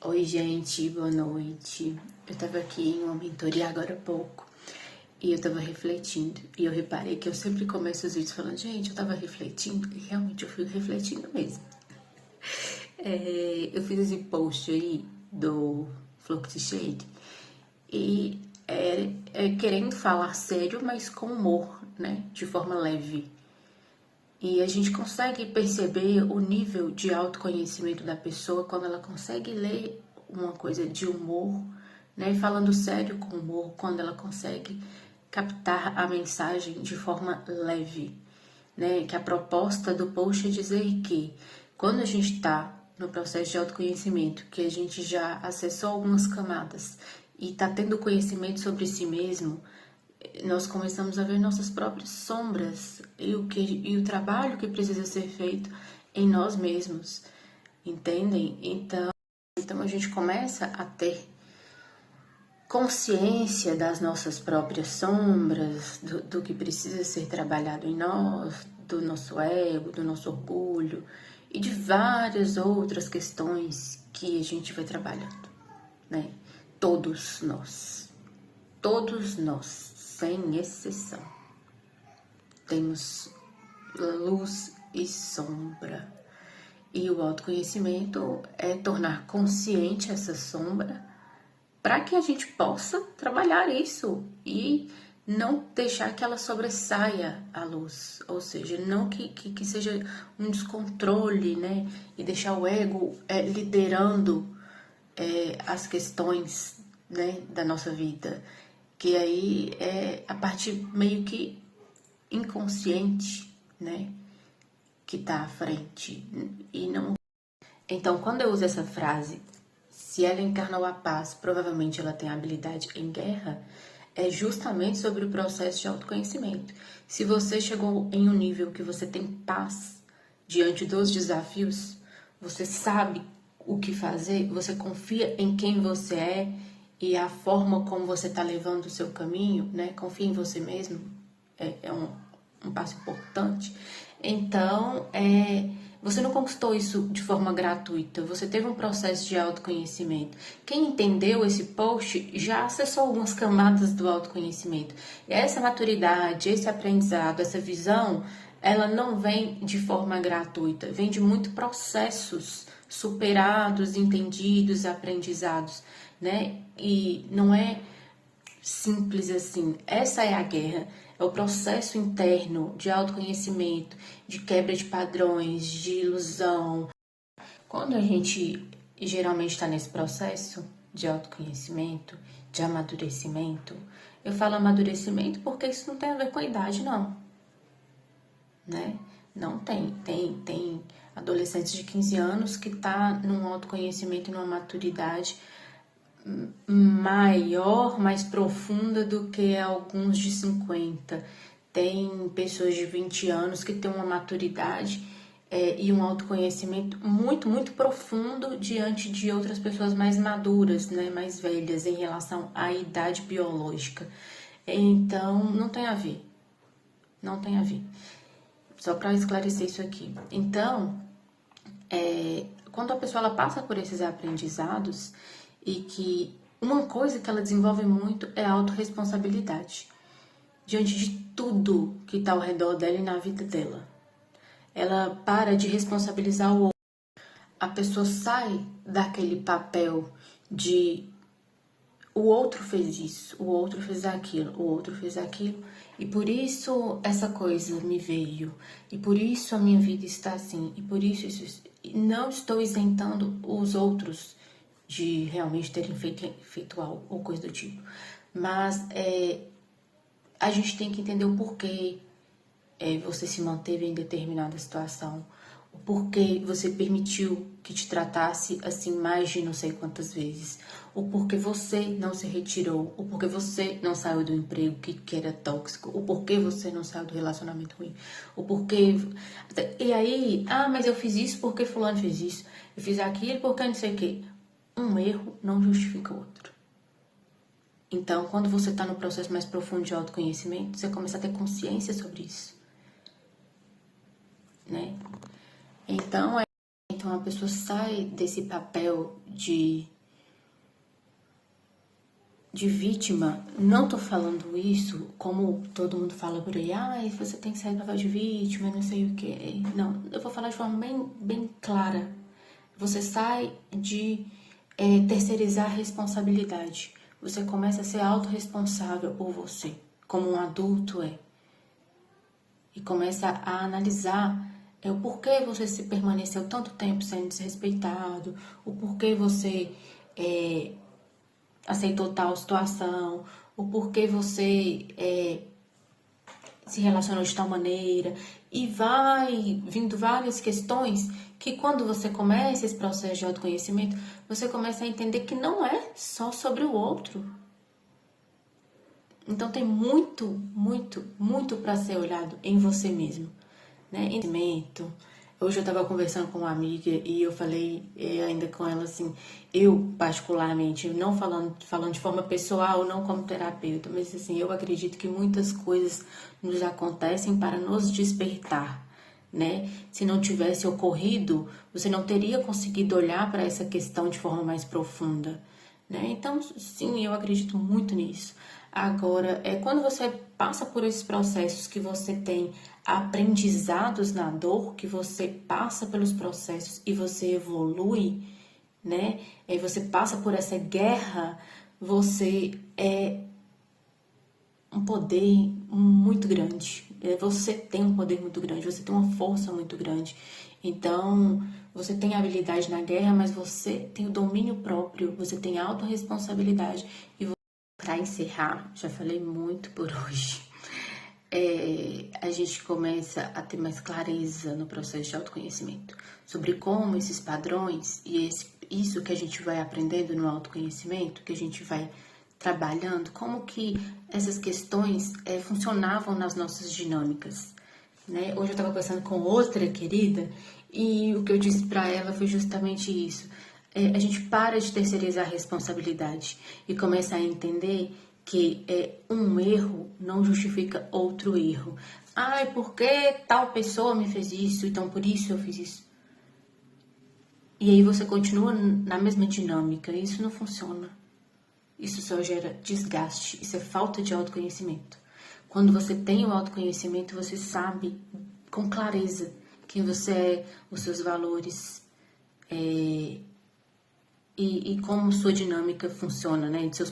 Oi, gente, boa noite. Eu tava aqui em uma mentoria agora há pouco e eu tava refletindo. E eu reparei que eu sempre começo os vídeos falando, gente, eu tava refletindo, e realmente eu fui refletindo mesmo. Eu fiz esse post aí do Fluxy Shade e querendo falar sério, mas com humor, né? De forma leve. E a gente consegue perceber o nível de autoconhecimento da pessoa quando ela consegue ler uma coisa de humor, né? Falando sério com humor, quando ela consegue captar a mensagem de forma leve, né? Que a proposta do post é dizer que quando a gente está no processo de autoconhecimento, que a gente já acessou algumas camadas e está tendo conhecimento sobre si mesmo, nós começamos a ver nossas próprias sombras e o trabalho que precisa ser feito em nós mesmos, entendem? Então a gente começa a ter consciência das nossas próprias sombras, do que precisa ser trabalhado em nós, do nosso ego, do nosso orgulho e de várias outras questões que a gente vai trabalhando, né? Todos nós, sem exceção, temos luz e sombra. E o autoconhecimento é tornar consciente essa sombra para que a gente possa trabalhar isso e não deixar que ela sobressaia a luz, ou seja, não que seja um descontrole, né? E deixar o ego liderando as questões, né, da nossa vida, que aí é a parte meio que inconsciente, né, que tá à frente e não. Então, quando eu uso essa frase, se ela encarnou a paz, provavelmente ela tem habilidade em guerra, é justamente sobre o processo de autoconhecimento. Se você chegou em um nível que você tem paz diante dos desafios, você sabe o que fazer, você confia em quem você é e a forma como você está levando o seu caminho, né? Confia em você mesmo, é um passo importante. Então, você não conquistou isso de forma gratuita, você teve um processo de autoconhecimento. Quem entendeu esse post já acessou algumas camadas do autoconhecimento. E essa maturidade, esse aprendizado, essa visão, ela não vem de forma gratuita, vem de muitos processos superados, entendidos, aprendizados, né? E não é simples assim. Essa é a guerra, é o processo interno de autoconhecimento, de quebra de padrões, de ilusão. Quando a gente geralmente está nesse processo de autoconhecimento, de amadurecimento, eu falo amadurecimento porque isso não tem a ver com a idade, não, né? Não tem. Tem adolescentes de 15 anos que tá num autoconhecimento e numa maturidade maior, mais profunda do que alguns de 50. Tem pessoas de 20 anos que têm uma maturidade e um autoconhecimento muito profundo diante de outras pessoas mais maduras, né, mais velhas em relação à idade biológica. Então, não tem a ver. Não tem a ver. Só para esclarecer isso aqui. Então, quando a pessoa ela passa por esses aprendizados e que uma coisa que ela desenvolve muito é a autorresponsabilidade diante de tudo que está ao redor dela e na vida dela. Ela para de responsabilizar o outro. A pessoa sai daquele papel de o outro fez isso, o outro fez aquilo, o outro fez aquilo, e por isso essa coisa me veio, e por isso a minha vida está assim, e por isso. Não estou isentando os outros de realmente terem feito algo ou coisa do tipo, mas a gente tem que entender o porquê você se manteve em determinada situação, o porquê você permitiu que te tratasse assim mais de não sei quantas vezes, o porquê você não se retirou, o porquê você não saiu do emprego que era tóxico, o porquê você não saiu do relacionamento ruim, o porquê. E aí, mas eu fiz isso porque fulano fez isso, eu fiz aquilo porque não sei o quê. Um erro não justifica o outro. Então, quando você está no processo mais profundo de autoconhecimento, você começa a ter consciência sobre isso, né? Então a pessoa sai desse papel de de vítima, não tô falando isso como todo mundo fala por aí, você tem que sair do papel de vítima, não sei o que. Não, eu vou falar de forma bem clara. Você sai de terceirizar a responsabilidade. Você começa a ser autorresponsável por você, como um adulto é. E começa a analisar o porquê você se permaneceu tanto tempo sendo desrespeitado, o porquê você aceitou tal situação, o porquê você se relacionou de tal maneira, e vai vindo várias questões que quando você começa esse processo de autoconhecimento, você começa a entender que não é só sobre o outro. Então tem muito para ser olhado em você mesmo, né? Hoje eu estava conversando com uma amiga e eu falei ainda com ela assim, eu particularmente, não falando de forma pessoal, não como terapeuta, mas assim, eu acredito que muitas coisas nos acontecem para nos despertar, né? Se não tivesse ocorrido, você não teria conseguido olhar para essa questão de forma mais profunda, né? Então, sim, eu acredito muito nisso. Agora, quando você passa por esses processos que você tem aprendizados na dor, que você passa pelos processos e você evolui, né? E você passa por essa guerra, você um poder muito grande. Você tem um poder muito grande, você tem uma força muito grande. Então, você tem habilidade na guerra, mas você tem o domínio próprio, você tem autorresponsabilidade. E para encerrar, já falei muito por hoje. A gente começa a ter mais clareza no processo de autoconhecimento sobre como esses padrões e isso que a gente vai aprendendo no autoconhecimento, que a gente vai trabalhando, como que essas questões funcionavam nas nossas dinâmicas, né? Hoje eu estava conversando com outra querida e o que eu disse para ela foi justamente isso. A gente para de terceirizar a responsabilidade e começa a entender que um erro não justifica outro erro. Porque tal pessoa me fez isso, então por isso eu fiz isso. E aí você continua na mesma dinâmica, e isso não funciona. Isso só gera desgaste, isso é falta de autoconhecimento. Quando você tem o autoconhecimento, você sabe com clareza quem você é, os seus valores e como sua dinâmica funciona, né? De seus